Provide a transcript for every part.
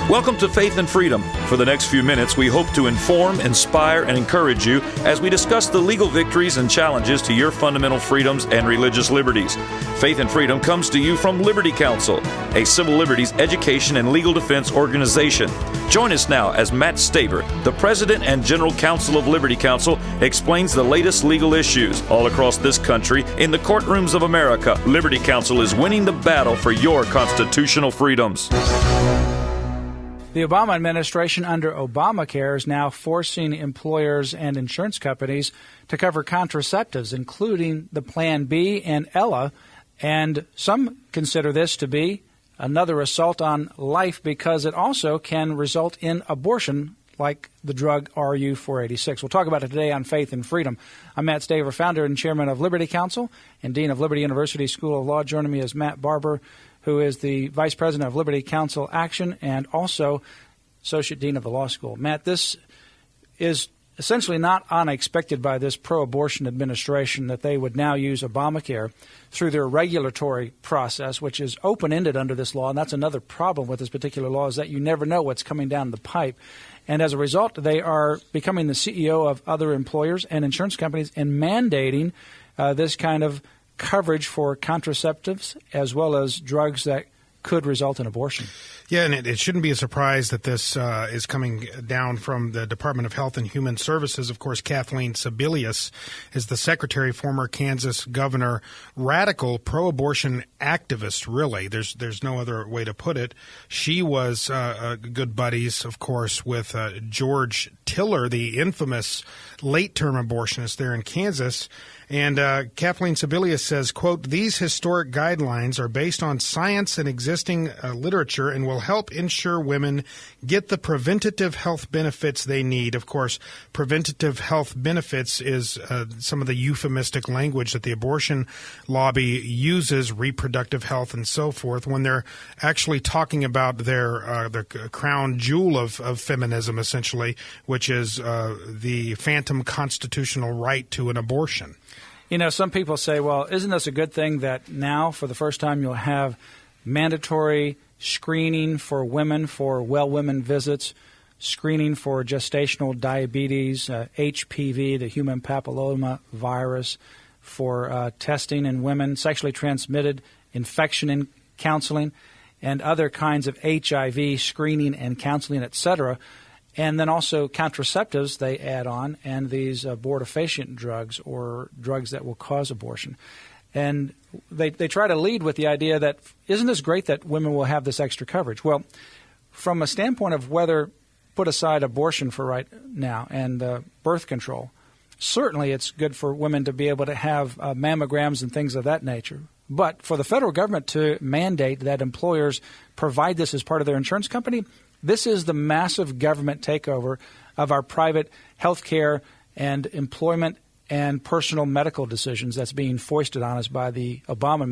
Welcome to Faith and Freedom. For the next few minutes, we hope to inform, inspire, and encourage you as we discuss the legal victories and challenges to your fundamental freedoms and religious liberties. Faith and Freedom comes to you from Liberty Counsel, a civil liberties education and legal defense organization. Join us now as Matt Staver, the President and General Counsel of Liberty Counsel, explains the latest legal issues all across this country in the courtrooms of America. Liberty Counsel is winning the battle for your constitutional freedoms. The Obama administration under Obamacare is now forcing employers and insurance companies to cover contraceptives, including the Plan B and Ella, and some consider this to be another assault on life because it also can result in abortion, like the drug RU-486. We'll talk about it today on Faith and Freedom. I'm Matt Staver, founder and chairman of Liberty Counsel and dean of Liberty University School of Law. Joining me is Matt Barber, who is the vice president of Liberty Counsel Action and also associate dean of the law school. Matt, this is essentially not unexpected by this pro-abortion administration that they would now use Obamacare through their regulatory process, which is open-ended under this law. And that's another problem with this particular law, is that you never know what's coming down the pipe. And as a result, they are becoming the CEO of other employers and insurance companies and mandating this kind of coverage for contraceptives as well as drugs that could result in abortion. Yeah, and it shouldn't be a surprise that this is coming down from the Department of Health and Human Services. Of course, Kathleen Sebelius is the secretary, former Kansas governor, radical pro-abortion activist, really. There's no other way to put it. She was good buddies, of course, with George Tiller, the infamous late-term abortionist there in Kansas. And Kathleen Sebelius says, quote, "These historic guidelines are based on science and existing literature and will help ensure women get the preventative health benefits they need." Of course, preventative health benefits is some of the euphemistic language that the abortion lobby uses, reproductive health and so forth, when they're actually talking about their crown jewel of feminism, essentially, which is the phantom constitutional right to an abortion. You know, some people say, well, isn't this a good thing that now, for the first time, you'll have mandatory screening for women for well women visits, screening for gestational diabetes, HPV, the human papilloma virus, for testing in women, sexually transmitted infection in counseling, and other kinds of HIV screening and counseling, etc., and then also contraceptives they add on, and these abortifacient drugs or drugs that will cause abortion. And they try to lead with the idea that, isn't this great that women will have this extra coverage? Well, from a standpoint of whether, put aside abortion for right now and birth control, certainly it's good for women to be able to have mammograms and things of that nature. But for the federal government to mandate that employers provide this as part of their insurance company, this is the massive government takeover of our private health care and employment and personal medical decisions that's being foisted on us by the Obama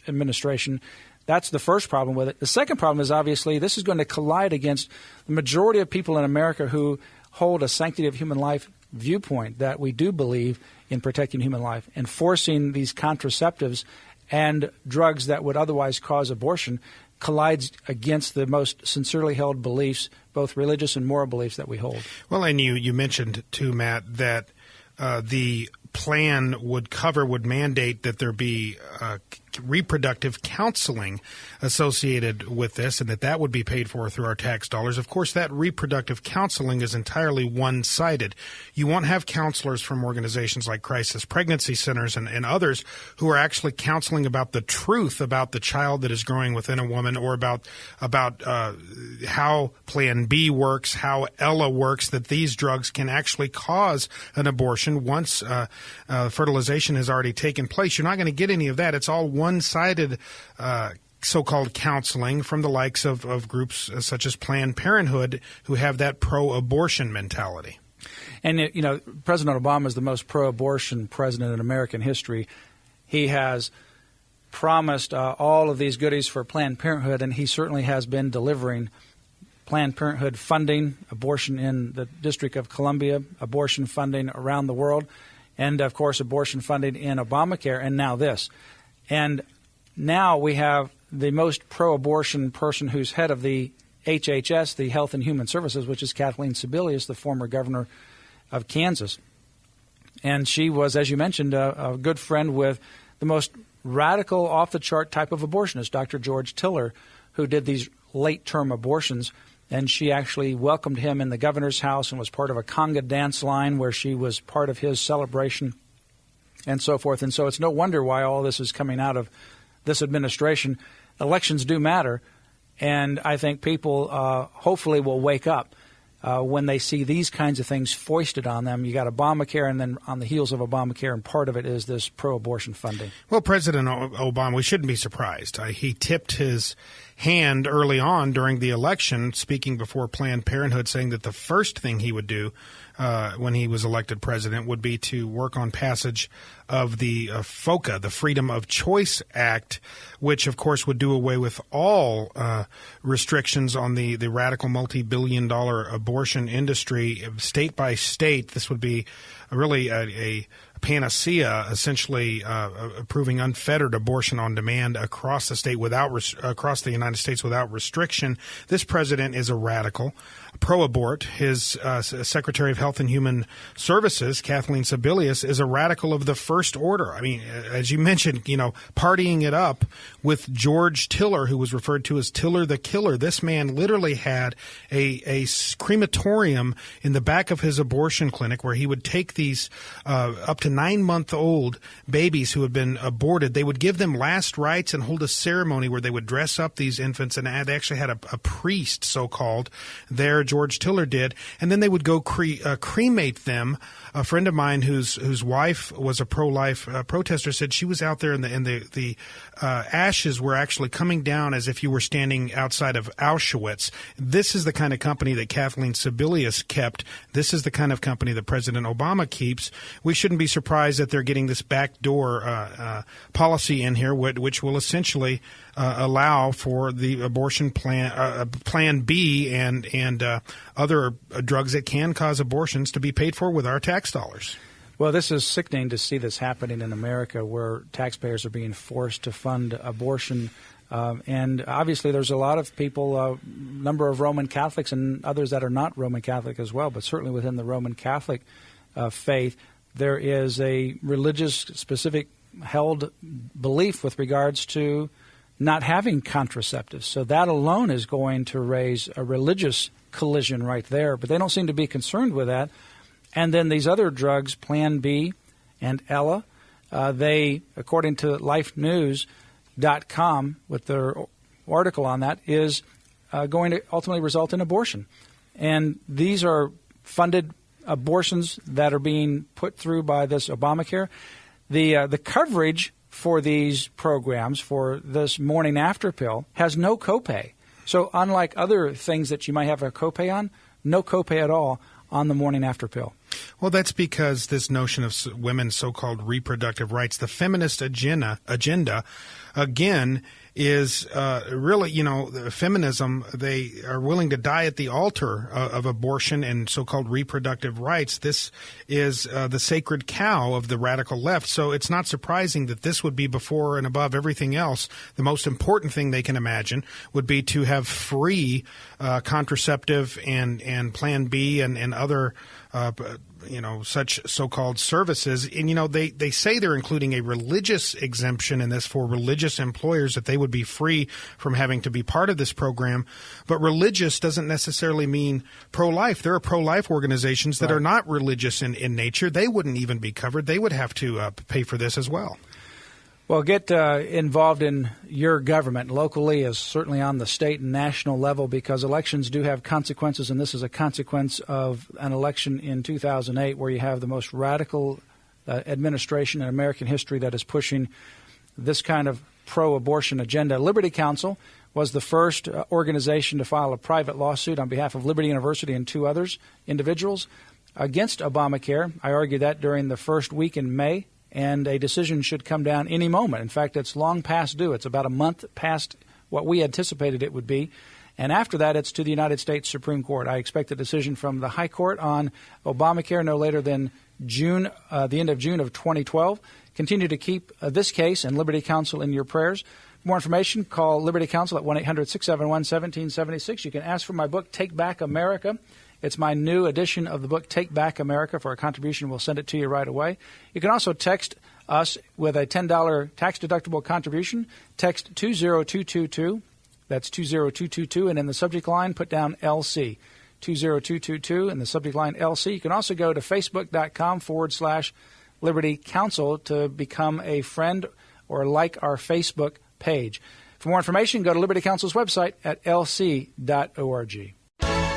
administration. That's the first problem with it. The second problem is, obviously, this is going to collide against the majority of people in America who hold a sanctity of human life viewpoint, that we do believe in protecting human life, and forcing these contraceptives and drugs that would otherwise cause abortion collides against the most sincerely held beliefs, both religious and moral beliefs that we hold. Well, and you mentioned, too, Matt, that the plan would mandate that there be reproductive counseling associated with this, and that would be paid for through our tax dollars. Of course, that reproductive counseling is entirely one-sided. You won't have counselors from organizations like Crisis Pregnancy Centers and others who are actually counseling about the truth about the child that is growing within a woman, or about how Plan B works, how Ella works, that these drugs can actually cause an abortion once fertilization has already taken place. You're not going to get any of that. It's all one-sided so-called counseling from the likes of groups such as Planned Parenthood, who have that pro-abortion mentality. And, you know, President Obama is the most pro-abortion president in American history. He has promised all of these goodies for Planned Parenthood, and he certainly has been delivering Planned Parenthood funding, abortion in the District of Columbia, abortion funding around the world, and, of course, abortion funding in Obamacare, and now this. And now we have the most pro-abortion person who's head of the HHS, the Health and Human Services, which is Kathleen Sebelius, the former governor of Kansas. And she was, as you mentioned, a good friend with the most radical, off-the-chart type of abortionist, Dr. George Tiller, who did these late-term abortions. And she actually welcomed him in the governor's house and was part of a conga dance line where she was part of his celebration and so forth. And so it's no wonder why all this is coming out of this administration. Elections do matter, and I think people hopefully will wake up when they see these kinds of things foisted on them. You got Obamacare, and then on the heels of Obamacare, and part of it is this pro-abortion funding. Well, President Obama, we shouldn't be surprised. He tipped his hand early on during the election, speaking before Planned Parenthood, saying that the first thing he would do when he was elected president would be to work on passage of the FOCA, the Freedom of Choice Act, which, of course, would do away with all restrictions on the radical multi-billion-dollar abortion industry state by state. This would be really a panacea, essentially approving unfettered abortion on demand across the state across the United States without restriction. This president is a radical, pro-abort. His Secretary of Health and Human Services, Kathleen Sebelius, is a radical of the first order. I mean, as you mentioned, partying it up with George Tiller, who was referred to as Tiller the Killer. This man literally had a crematorium in the back of his abortion clinic where he would take these up to 9-month-old babies who had been aborted. They would give them last rites and hold a ceremony where they would dress up these infants, and they actually had a priest, so-called, there, George Tiller did, and then they would go cremate them. A friend of mine whose wife was a pro-life protester said she was out there and the ashes were actually coming down as if you were standing outside of Auschwitz. This is the kind of company that Kathleen Sebelius kept. This is the kind of company that President Obama keeps. We shouldn't be surprised that they're getting this backdoor policy in here, which will essentially allow for the abortion plan B and other drugs that can cause abortions to be paid for with our tax dollars. Well, this is sickening to see this happening in America, where taxpayers are being forced to fund abortion. And obviously there's a lot of people, number of Roman Catholics and others that are not Roman Catholic as well, but certainly within the Roman Catholic faith, there is a religious specific held belief with regards to not having contraceptives. So that alone is going to raise a religious collision right there. But they don't seem to be concerned with that. And then these other drugs, Plan B and Ella, they, according to lifenews.com, with their article on that, is going to ultimately result in abortion. And these are funded abortions that are being put through by this Obamacare. The coverage for these programs, for this morning after pill, has no copay. So unlike other things that you might have a copay on, no copay at all on the morning after pill. Well, that's because this notion of women's so-called reproductive rights, the feminist agenda again, is really, feminism. They are willing to die at the altar of abortion and so-called reproductive rights. This is the sacred cow of the radical left. So it's not surprising that this would be before and above everything else. The most important thing they can imagine would be to have free contraceptive and Plan B and other such so-called services. And, they say they're including a religious exemption in this for religious employers, that they would be free from having to be part of this program. But religious doesn't necessarily mean pro-life. There are pro-life organizations that are not religious in nature. They wouldn't even be covered. They would have to pay for this as well. Well, get involved in your government locally, as certainly on the state and national level, because elections do have consequences, and this is a consequence of an election in 2008 where you have the most radical administration in American history that is pushing this kind of pro-abortion agenda. Liberty Counsel was the first organization to file a private lawsuit on behalf of Liberty University and two others, individuals, against Obamacare. I argued that during the first week in May. And a decision should come down any moment. In fact, it's long past due. It's about a month past what we anticipated it would be. And after that, it's to the United States Supreme Court. I expect a decision from the High Court on Obamacare no later than June, the end of June of 2012. Continue to keep this case and Liberty Counsel in your prayers. For more information, call Liberty Counsel at 1-800-671-1776. You can ask for my book, Take Back America. It's my new edition of the book, Take Back America. For a contribution, we'll send it to you right away. You can also text us with a $10 tax-deductible contribution. Text 20222. That's 20222, and in the subject line, put down LC. 20222 in the subject line LC. You can also go to facebook.com/Liberty Counsel to become a friend or like our Facebook page. For more information, go to Liberty Counsel's website at lc.org.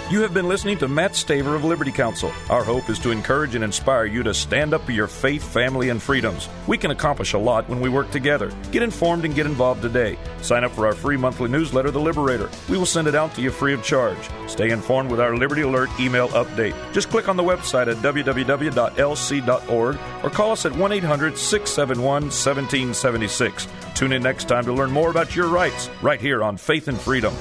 You have been listening to Matt Staver of Liberty Counsel. Our hope is to encourage and inspire you to stand up for your faith, family, and freedoms. We can accomplish a lot when we work together. Get informed and get involved today. Sign up for our free monthly newsletter, The Liberator. We will send it out to you free of charge. Stay informed with our Liberty Alert email update. Just click on the website at www.lc.org or call us at 1-800-671-1776. Tune in next time to learn more about your rights right here on Faith and Freedom.